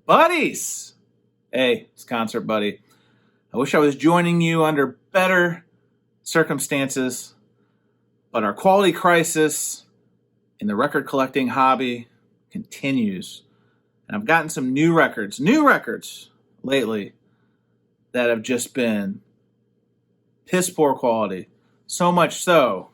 Buddies! Hey, it's Concert Buddy. I wish I was joining you under better circumstances, but our quality crisis in the record collecting hobby continues. And I've gotten some new records lately that have just been piss poor quality. So much so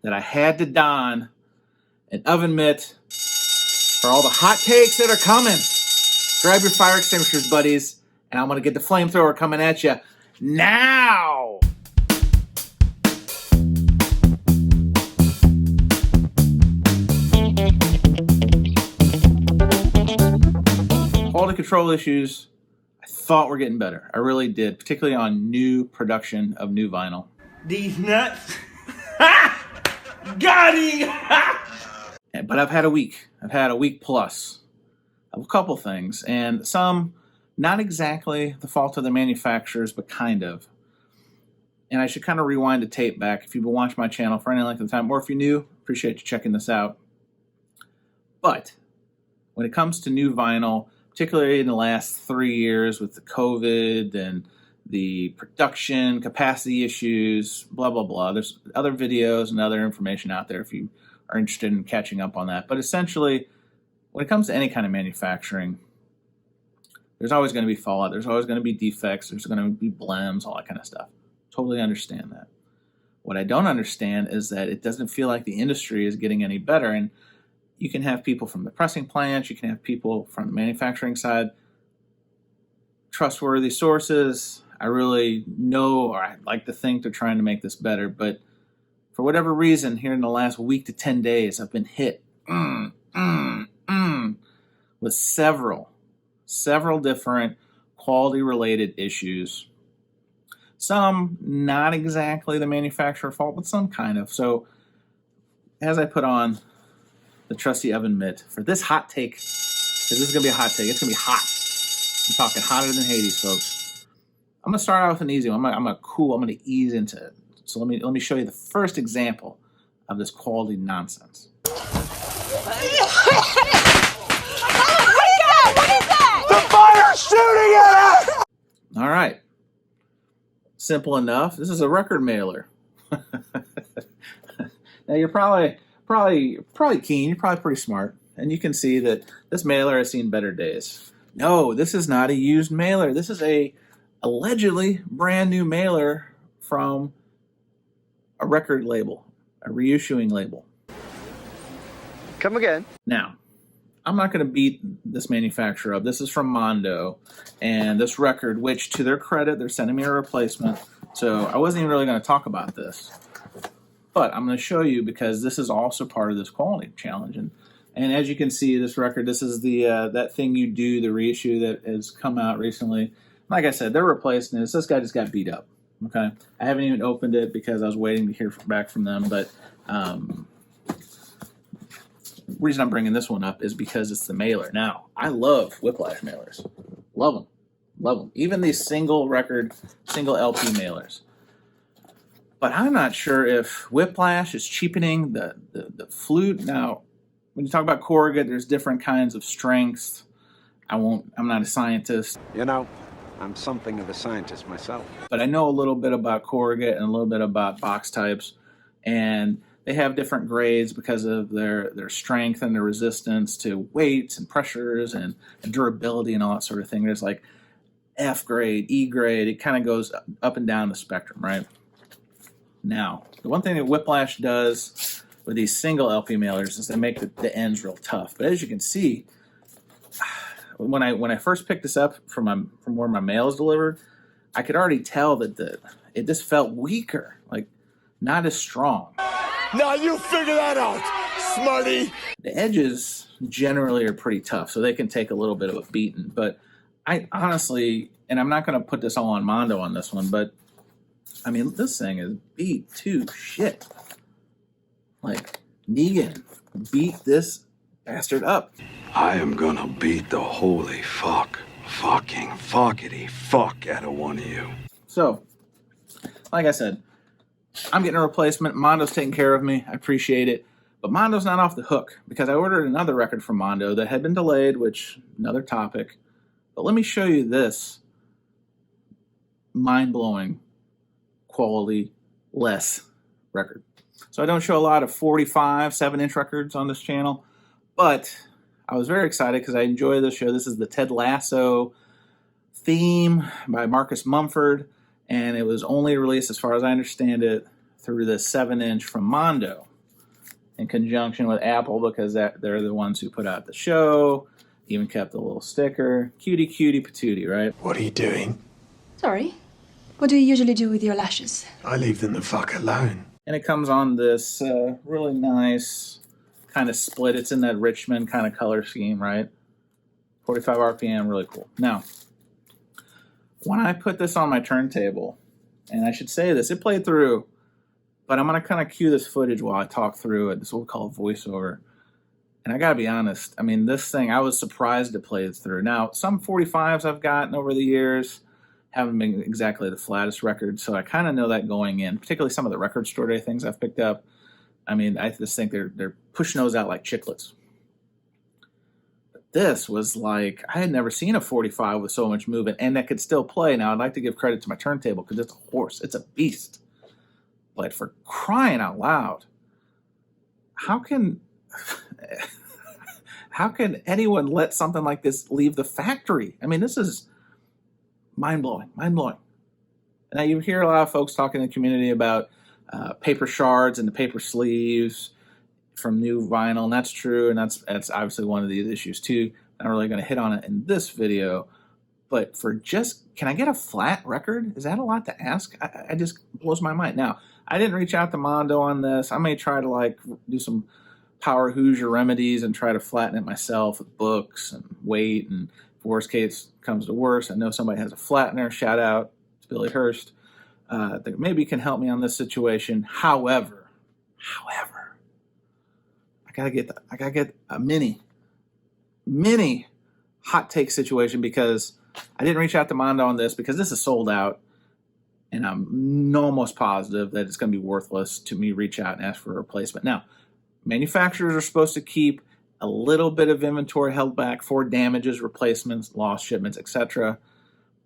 that I had to don an oven mitt for all the hot takes that are coming. Grab your fire extinguishers, buddies, and I'm going to get the flamethrower coming at you now. Quality control issues, I thought were getting better. I really did, particularly on new production of new vinyl. These nuts. Got him! But I've had a week. I've had a week plus of a couple things, and some not exactly the fault of the manufacturers, but kind of. And I should kind of rewind the tape back if you've been watching my channel for any length of time, or if you're new, appreciate you checking this out. But when it comes to new vinyl, particularly in the last 3 years with the COVID and the production capacity issues, blah, blah, blah. There's other videos and other information out there if you are interested in catching up on that. But essentially, when it comes to any kind of manufacturing, there's always going to be fallout. There's always going to be defects. There's going to be blems, all that kind of stuff. Totally understand that. What I don't understand is that it doesn't feel like the industry is getting any better. And you can have people from the pressing plants. You can have people from the manufacturing side. Trustworthy sources. I really know, or I'd like to think they're trying to make this better. But for whatever reason, here in the last week to 10 days, I've been hit with several different quality-related issues. Some not exactly the manufacturer fault, but some kind of. So as I put on the trusty oven mitt for this hot take, because this is going to be a hot take. It's going to be hot. I'm talking hotter than Hades, folks. I'm going to start out with an easy one. I'm going to ease into it. So let me show you the first example of this quality nonsense. What is that? The fire's shooting at us! All right. Simple enough. This is a record mailer. Now you're probably keen. You're probably pretty smart, and you can see that this mailer has seen better days. No, this is not a used mailer. This is a allegedly brand new mailer from a record label, a reissuing label. Come again. Now, I'm not going to beat this manufacturer up. This is from Mondo, and this record, which to their credit, they're sending me a replacement, so I wasn't even really going to talk about this. But I'm going to show you because this is also part of this quality challenge. And as you can see, this record, this is the that thing you do, the reissue that has come out recently. Like I said, they're replacing this. This guy just got beat up. Okay, I haven't even opened it because I was waiting to hear back from them. But the reason I'm bringing this one up is because it's the mailer. Now, I love Whiplash mailers. Love them. Love them. Even these single record, single LP mailers. But I'm not sure if Whiplash is cheapening the flute. Now, when you talk about corrugate, there's different kinds of strengths. I'm not a scientist. You know, I'm something of a scientist myself. But I know a little bit about corrugate and a little bit about box types. And they have different grades because of their strength and their resistance to weights and pressures and durability and all that sort of thing. There's like F grade, E grade. It kind of goes up and down the spectrum, right? Now, the one thing that Whiplash does with these single LP mailers is they make the ends real tough. But as you can see, when I first picked this up from where my mail is delivered, I could already tell that it just felt weaker, like not as strong. Now you figure that out, smarty! The edges generally are pretty tough, so they can take a little bit of a beating. But I honestly, and I'm not going to put this all on Mondo on this one, but I mean, this thing is beat to shit. Like, Negan beat this bastard up. I am gonna beat the holy fucking fuckity fuck out of one of you. So, like I said, I'm getting a replacement. Mondo's taking care of me. I appreciate it. But Mondo's not off the hook because I ordered another record from Mondo that had been delayed, which, another topic. But let me show you this mind-blowing quality less record. So I don't show a lot of 45 7-inch records on this channel, but I was very excited because I enjoy this show. This is the Ted Lasso theme by Marcus Mumford, and it was only released, as far as I understand it, through the 7-inch from Mondo in conjunction with Apple, because they're the ones who put out the show, even kept a little sticker. Cutie, cutie, patootie, right? What are you doing? Sorry. What do you usually do with your lashes? I leave them the fuck alone. And it comes on this really nice kind of split. It's in that Richmond kind of color scheme, right? 45 RPM, really cool. Now, when I put this on my turntable, and I should say this, it played through, but I'm going to kind of cue this footage while I talk through it. This is what we call a voiceover. And I got to be honest, I mean, this thing, I was surprised it played through. Now, some 45s I've gotten over the years haven't been exactly the flattest records, so I kind of know that going in, particularly some of the record store day things I've picked up. I mean, I just think they're pushing those out like chiclets. But this was like, I had never seen a 45 with so much movement, and that could still play. Now, I'd like to give credit to my turntable because it's a horse. It's a beast. But for crying out loud, how can anyone let something like this leave the factory? I mean, this is mind-blowing, mind-blowing. Now, you hear a lot of folks talking in the community about paper shards and the paper sleeves from new vinyl, and that's true, and that's obviously one of these issues too. I'm not really going to hit on it in this video, but for just, can I get a flat record? Is that a lot to ask? I just blows my mind. Now, I didn't reach out to Mondo on this. I may try to like do some power Hoosier remedies and try to flatten it myself with books and weight, and if worst case comes to worst, I know somebody has a flattener. Shout out to Billy Hurst. That maybe can help me on this situation. However, I gotta get a mini hot take situation, because I didn't reach out to Mondo on this because this is sold out, and I'm almost positive that it's going to be worthless to me reach out and ask for a replacement. Now, manufacturers are supposed to keep a little bit of inventory held back for damages, replacements, lost shipments, etc.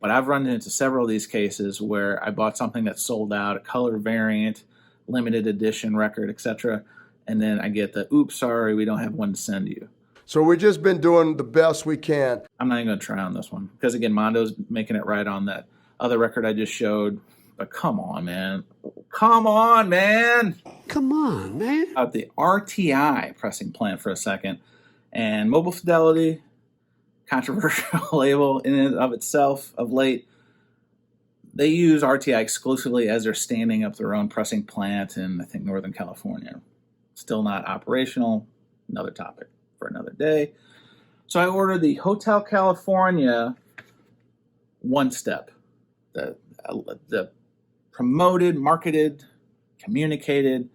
But I've run into several of these cases where I bought something that's sold out, a color variant, limited edition record, etc., and then I get the, oops, sorry, we don't have one to send you. So we've just been doing the best we can. I'm not even going to try on this one because, again, Mondo's making it right on that other record I just showed. But come on, man. Come on, man. Come on, man. About the RTI pressing plant for a second. And Mobile Fidelity, controversial label in and of itself of late, they use RTI exclusively as they're standing up their own pressing plant in, I think, Northern California. Still not operational. Another topic for another day. So I ordered the Hotel California One Step, the promoted, marketed, communicated,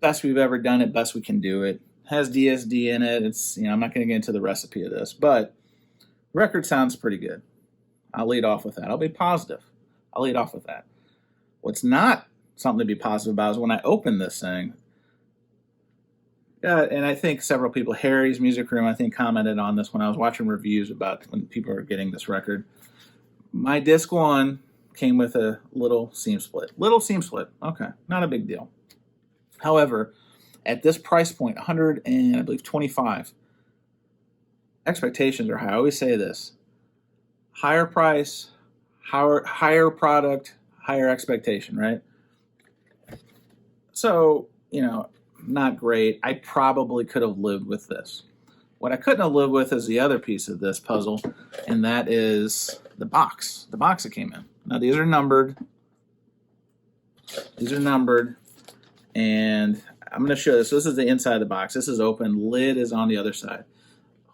best we've ever done it, best we can do it. Has DSD in it. It's, I'm not going to get into the recipe of this, but the record sounds pretty good. I'll lead off with that. I'll be positive. I'll lead off with that. What's not something to be positive about is when I open this thing. And I think several people, Harry's Music Room, I think, commented on this when I was watching reviews about when people are getting this record. My disc one came with a little seam split. Little seam split. Okay, not a big deal. However, at this price point, 125, expectations are high. I always say this. Higher price, higher product, higher expectation, right? So, not great. I probably could have lived with this. What I couldn't have lived with is the other piece of this puzzle, and that is the box. The box that came in. Now, these are numbered. And I'm going to show this. This is the inside of the box. This is open. Lid is on the other side.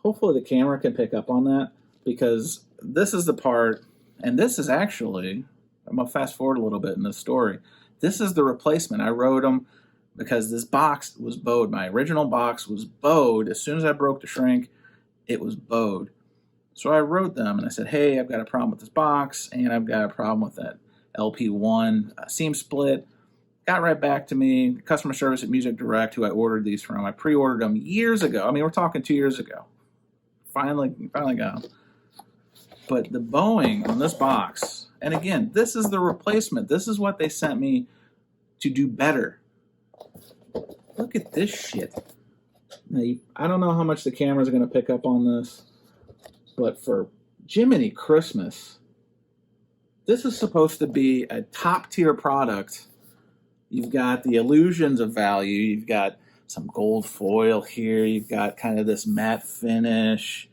Hopefully the camera can pick up on that, because this is the part, and this is actually, I'm going to fast forward a little bit in this story. This is the replacement. I wrote them because this box was bowed. My original box was bowed. As soon as I broke the shrink, it was bowed. So I wrote them and I said, hey, I've got a problem with this box, and I've got a problem with that LP1 seam split. Got right back to me. Customer service at Music Direct, who I ordered these from. I pre-ordered them years ago. I mean, we're talking 2 years ago. Finally got them. But the Boeing on this box, and again, this is the replacement. This is what they sent me to do better. Look at this shit. Now, I don't know how much the camera's going to pick up on this, but for Jiminy Christmas, this is supposed to be a top-tier product. You've got the illusions of value. You've got some gold foil here. You've got kind of this matte finish,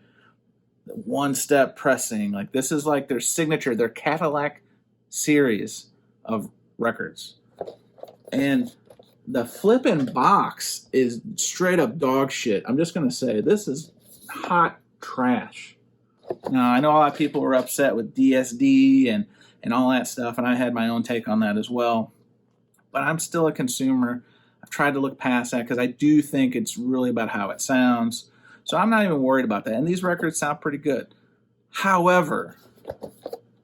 one-step pressing. Like, this is like their signature, their Cadillac series of records. And the flippin' box is straight up dog shit. I'm just going to say, this is hot trash. Now, I know a lot of people were upset with DSD and all that stuff, and I had my own take on that as well. But I'm still a consumer. I've tried to look past that because I do think it's really about how it sounds. So I'm not even worried about that. And these records sound pretty good. However,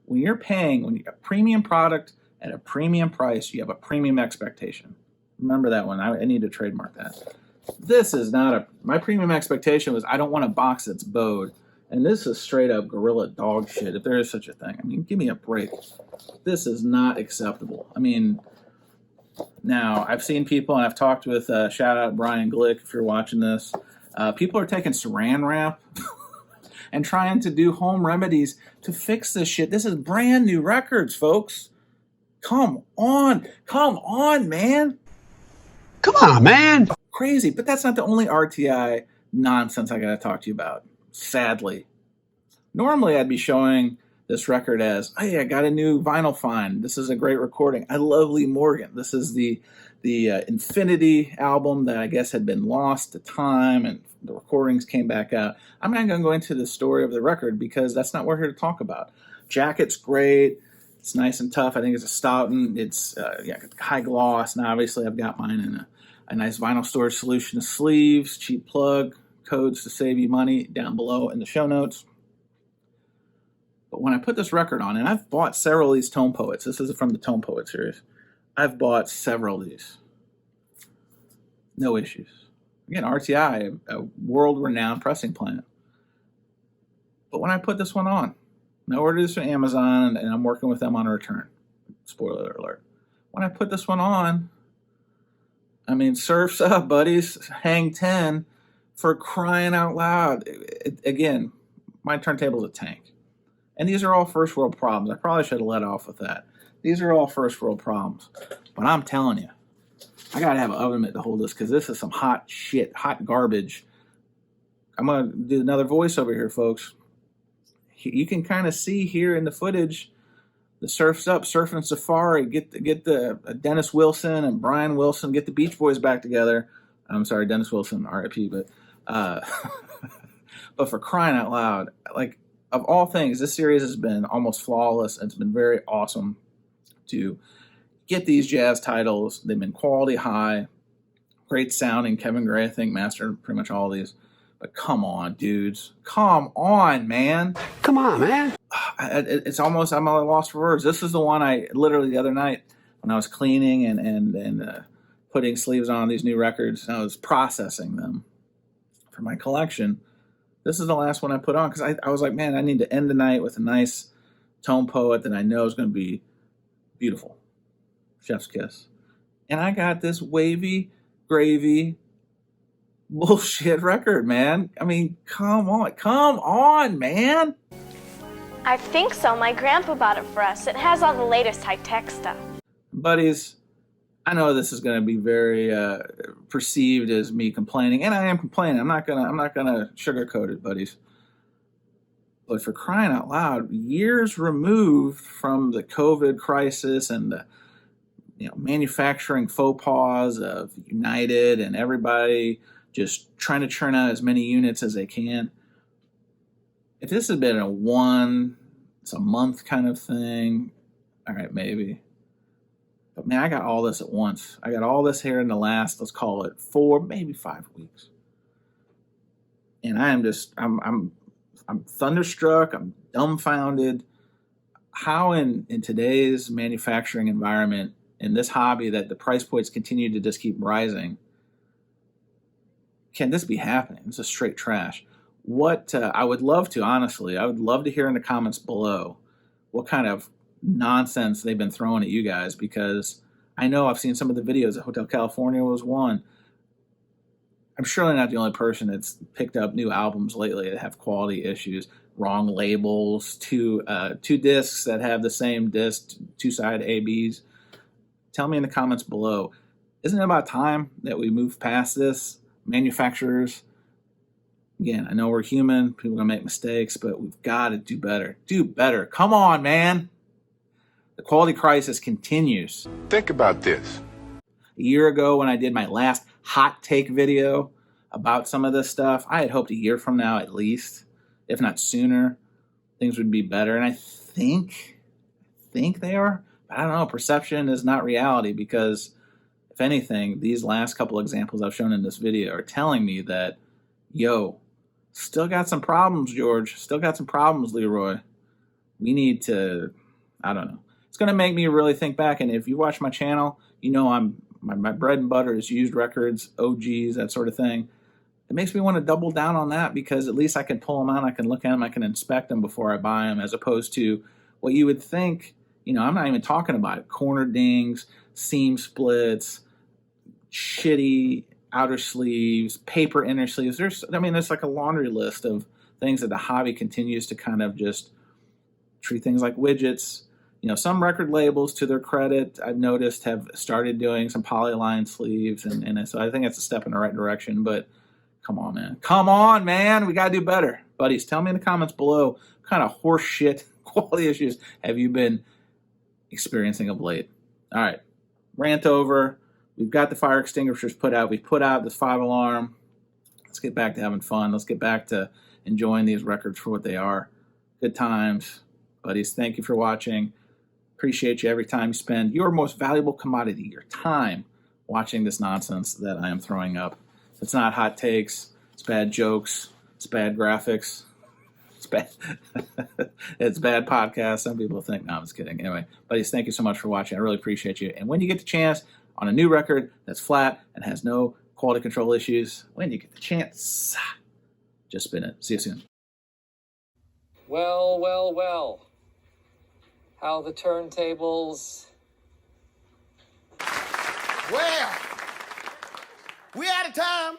when you got a premium product at a premium price, you have a premium expectation. Remember that one. I need to trademark that. This is not my premium expectation was I don't want a box that's bowed. And this is straight up gorilla dog shit, if there is such a thing. I mean, give me a break. This is not acceptable. I mean, now I've seen people, and I've talked with, shout out Brian Glick if you're watching this. People are taking saran wrap and trying to do home remedies to fix this shit. This is brand new records, folks. Come on, man. Come on, man. Crazy, but that's not the only RTI nonsense I got to talk to you about, sadly. Normally, I'd be showing this record as, hey, I got a new vinyl find. This is a great recording. I love Lee Morgan. This is the Infinity album that I guess had been lost to time, and the recordings came back out. I'm not going to go into the story of the record because that's not what we're here to talk about. Jacket's great. It's nice and tough. I think it's a Stoughton. It's high gloss. Now, obviously, I've got mine in a nice vinyl storage solution of sleeves, cheap plug, codes to save you money down below in the show notes. But when I put this record on, and I've bought several of these Tone Poets. This is from the Tone Poet series. I've bought several of these. No issues. Again, RTI, a world-renowned pressing plant. But when I put this one on, and I ordered this from Amazon, and I'm working with them on a return. Spoiler alert. When I put this one on, I mean, surf's up, buddies. Hang 10 for crying out loud. Again, my turntable's a tank. And these are all first world problems. I probably should have let off with that. These are all first world problems. But I'm telling you, I got to have an oven mitt to hold this because this is some hot shit, hot garbage. I'm going to do another voiceover here, folks. You can kind of see here in the footage, the Surf's Up, Surfing Safari, get the Dennis Wilson and Brian Wilson, get the Beach Boys back together. I'm sorry, Dennis Wilson, R.I.P., but but for crying out loud, like, of all things, this series has been almost flawless, and it's been very awesome to get these jazz titles. They've been quality high, great sounding. Kevin Gray, I think, mastered pretty much all these. But come on, dudes. Come on, man. Come on, man. It's almost, I'm at a loss for words. This is the one I literally the other night when I was cleaning and putting sleeves on these new records, and I was processing them for my collection. This is the last one I put on because I was like, man, I need to end the night with a nice Tone Poet that I know is going to be beautiful. Chef's kiss. And I got this wavy, gravy, bullshit record, man. I mean, come on, man. I think so. My grandpa bought it for us. It has all the latest high-tech stuff. Buddies, I know this is going to be very perceived as me complaining, and I am complaining. I'm not gonna sugarcoat it, buddies. But for crying out loud, years removed from the COVID crisis and the manufacturing faux pas of United and everybody just trying to churn out as many units as they can. If this had been it's a month kind of thing, all right, maybe. But man, I got all this at once. I got all this here in the last, let's call it 4, maybe 5 weeks. And I am just, I'm thunderstruck. I'm dumbfounded. How in today's manufacturing environment, in this hobby that the price points continue to just keep rising, can this be happening? This is straight trash. what I would love to, honestly, I would love to hear in the comments below what kind of nonsense they've been throwing at you guys, because I know I've seen some of the videos. Hotel California was one. I'm surely not the only person that's picked up new albums lately that have quality issues, wrong labels, two discs that have the same disc, two-side ABs. Tell me in the comments below, isn't it about time that we move past this? Manufacturers, again, I know we're human, people are going to make mistakes, but we've got to do better. Do better. Come on, man. The quality crisis continues. Think about this. A year ago when I did my last hot take video about some of this stuff, I had hoped a year from now at least, if not sooner, things would be better. And I think they are. But I don't know. Perception is not reality, because if anything, these last couple examples I've shown in this video are telling me that, yo, still got some problems, George. Still got some problems, Leroy. We need to, I don't know. It's going to make me really think back. And if you watch my channel, you know my bread and butter is used records, OGs, that sort of thing. It makes me want to double down on that, because at least I can pull them out, I can look at them, I can inspect them before I buy them, as opposed to what you would think. You know, I'm not even talking about it. Corner dings, seam splits, shitty outer sleeves, paper inner sleeves. There's like a laundry list of things that the hobby continues to kind of just treat things like widgets. You know, some record labels, to their credit, I've noticed, have started doing some polyline sleeves, and so I think it's a step in the right direction. But come on, man. Come on, man. We got to do better. Buddies, tell me in the comments below what kind of horse shit quality issues have you been experiencing of late. All right. Rant over. We've got the fire extinguishers put out. We've put out this 5-alarm. Let's get back to having fun. Let's get back to enjoying these records for what they are. Good times. Buddies, thank you for watching. Appreciate you every time you spend your most valuable commodity, your time, watching this nonsense that I am throwing up. It's not hot takes. It's bad jokes. It's bad graphics. It's bad. It's bad podcast. Some people think, no, I'm just kidding. Anyway, buddies, thank you so much for watching. I really appreciate you. And when you get the chance on a new record that's flat and has no quality control issues, when you get the chance, just spin it. See you soon. Well, well, well. How the turntables... Well, we out of time.